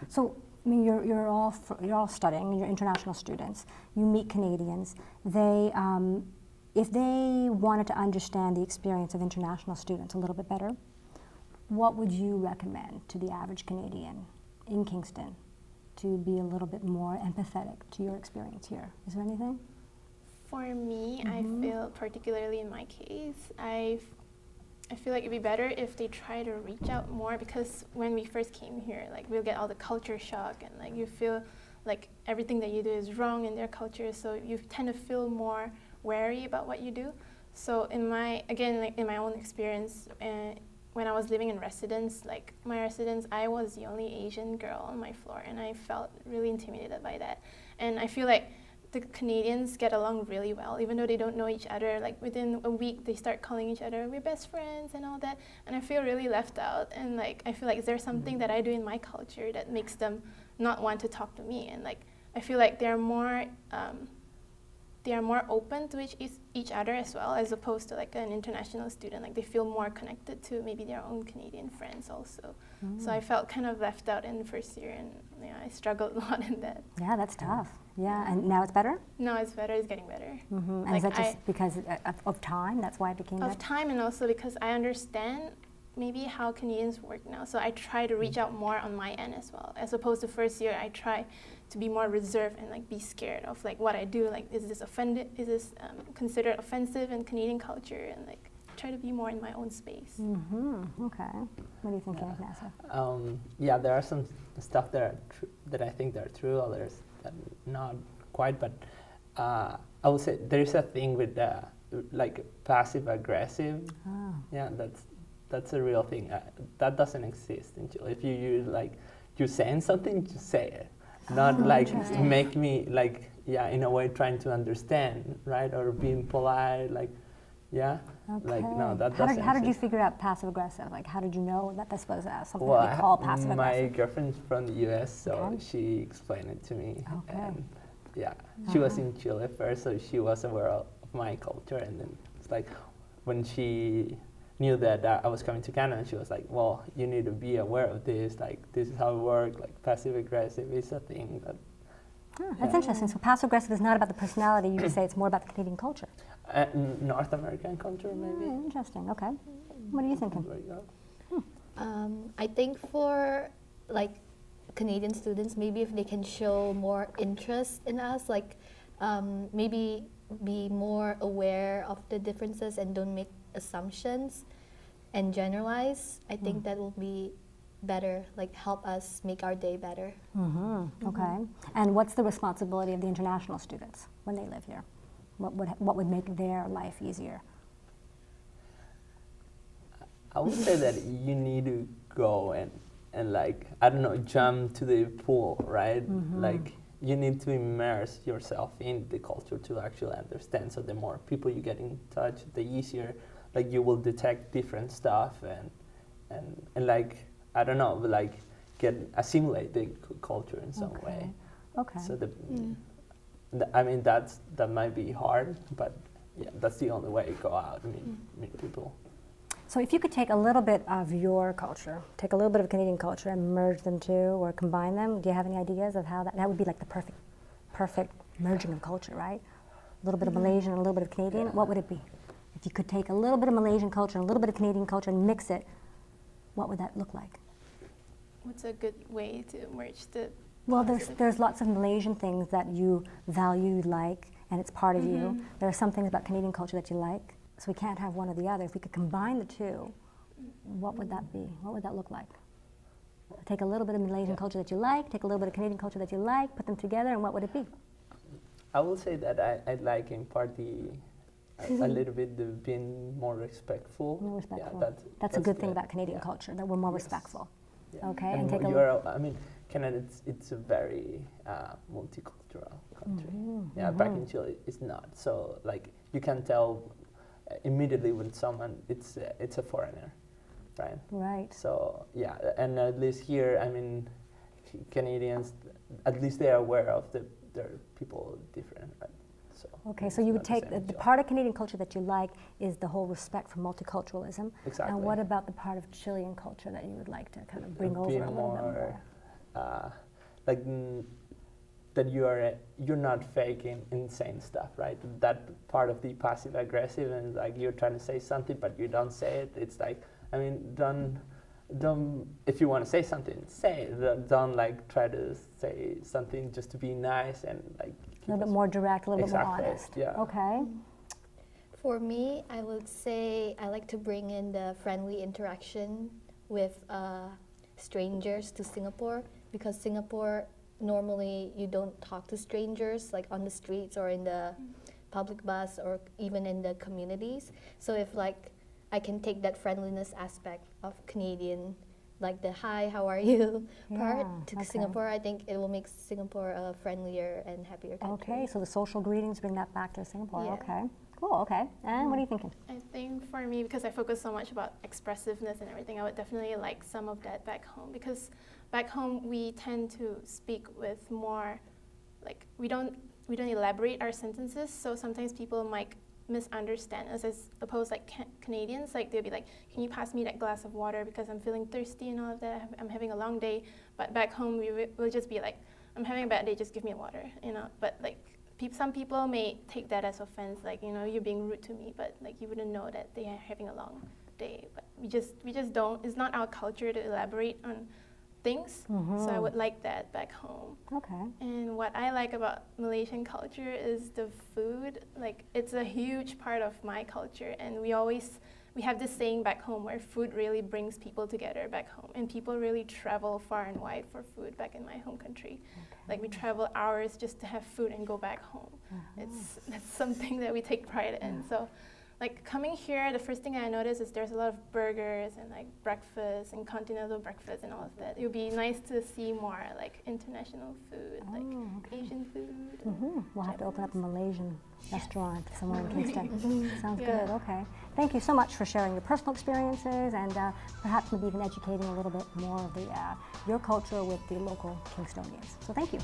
So, I mean, you're all studying. You're international students. You meet Canadians. They, if they wanted to understand the experience of international students a little bit better, what would you recommend to the average Canadian in Kingston to be a little bit more empathetic to your experience here? Is there anything? For me, I feel, particularly in my case, I feel like it'd be better if they try to reach out more, because when we first came here, like, we'll get all the culture shock, and like you feel like everything that you do is wrong in their culture, so you tend to feel more wary about what you do. So in my own experience, when I was living in residence, like my residence, I was the only Asian girl on my floor, and I felt really intimidated by that. And I feel like the Canadians get along really well, even though they don't know each other. Like within a week, they start calling each other, we're best friends and all that. And I feel really left out. And like, I feel like is there something that I do in my culture that makes them not want to talk to me? And like, I feel like they're more open to each other as well, as opposed to like an international student. Like they feel more connected to maybe their own Canadian friends also. So I felt kind of left out in the first year, and yeah, I struggled a lot in that. Yeah, that's tough. Yeah, and now it's better? No, it's better. It's getting better. And like, is that just because of time? That's why it became of time, and also because I understand maybe how Canadians work now. So I try to reach out more on my end as well. As opposed to first year, I try to be more reserved and like be scared of like what I do. Like, is this considered offensive in Canadian culture? And like try to be more in my own space. Okay. What do you think, Nasser? Yeah, there are some stuff that I think they're true, others that not quite. But I would say there is a thing with like passive aggressive. Yeah, that's a real thing. That doesn't exist in Chile. If you're saying something, just say it. Not like make me like, yeah, in a way trying to understand, right? Or being polite, like, yeah. Okay. Like, no, that doesn't How did you exist. figure out passive aggressive? Like, how did you know that this was something Well, that they call passive my aggressive? girlfriend's from the US, so Okay. she explained it to me. Okay. And yeah, she was in Chile first, so she was aware of my culture. And then it's like when she knew that I was coming to Canada, she was like, well, you need to be aware of this. Like, this is how it works. Like, passive aggressive is a thing that. That's interesting. So passive aggressive is not about the personality. You would say it's more about the Canadian culture. North American culture, maybe. Interesting. Okay. What are you thinking? There you go. I think for like Canadian students, maybe if they can show more interest in us, like maybe be more aware of the differences and don't make assumptions and generalize, I think that will be better, like help us make our day better. Okay. And what's the responsibility of the international students when they live here? What would make their life easier? I would say that you need to go and like, I don't know, jump to the pool, right? Like, you need to immerse yourself in the culture to actually understand. So the more people you get in touch, the easier, like, you will detect different stuff and like, I don't know, like, assimilate the culture in some way. Okay. So I mean, that might be hard, but yeah, that's the only way to go out and meet people. So if you could take a little bit of your culture, take a little bit of Canadian culture and merge them two or combine them, do you have any ideas of how that would be like the perfect merging of culture, right? A little bit of Malaysian and a little bit of Canadian, what would it be? If you could take a little bit of Malaysian culture and a little bit of Canadian culture and mix it, what would that look like? What's a good way to merge the Well, there's lots of Malaysian things that you value, you like, and it's part of you. There are some things about Canadian culture that you like, so we can't have one or the other. If we could combine the two, what would that be? What would that look like? Take a little bit of Malaysian culture that you like, take a little bit of Canadian culture that you like, put them together, and what would it be? I will say that I like in part a little bit the being more respectful. More respectful. Yeah, that's a good thing about Canadian culture, that we're more respectful. Yeah. Okay, and take I mean, Canada, it's a very multicultural country. Back in Chile, it's not. So like, you can tell immediately when someone it's a foreigner, right? Right. So yeah, and at least here, I mean, Canadians, at least they are aware of their people different, right? So okay, so you would take the part of Canadian culture that you like is the whole respect for multiculturalism. Exactly. And what about the part of Chilean culture that you would like to kind of bring over a little bit more? like that you're not faking insane stuff, right? That part of the passive aggressive, and like you're trying to say something but you don't say it. It's like, I mean, don't if you want to say something, say it. Don't like try to say something just to be nice and like A little bit more direct, a little bit more honest. Yeah. Okay. For me, I would say I like to bring in the friendly interaction with strangers to Singapore, because Singapore, normally you don't talk to strangers like on the streets or in the public bus or even in the communities. So if like I can take that friendliness aspect of Canadian, like the hi, how are you part to okay. Singapore, I think it will make Singapore a friendlier and happier country. Okay, so the social greetings, bring that back to Singapore. Yeah. Okay, cool, okay. And what are you thinking? I think for me, because I focus so much about expressiveness and everything, I would definitely like some of that back home, because back home we tend to speak with more, like we don't elaborate our sentences, so sometimes people might misunderstand us, as opposed like Canadians, like they'll be like, can you pass me that glass of water because I'm feeling thirsty and all of that, I'm having a long day. But back home we'll just be like, I'm having a bad day, just give me water, you know. But like some people may take that as offense, like, you know, you're being rude to me, but like you wouldn't know that they are having a long day. But we just don't, it's not our culture to elaborate on things. So I would like that back home. Okay. And what I like about Malaysian culture is the food. Like, it's a huge part of my culture, and we have this saying back home where food really brings people together back home, and people really travel far and wide for food back in my home country. Okay. Like, we travel hours just to have food and go back home. That's something that we take pride in. So like coming here, the first thing I noticed is there's a lot of burgers and like breakfast and continental breakfast and all of that. It would be nice to see more like international food, like Asian food. We'll have to open up a Malaysian restaurant somewhere in Kingston. Sounds Yeah. good, okay. Thank you so much for sharing your personal experiences and perhaps maybe even educating a little bit more of your culture with the local Kingstonians. So thank you.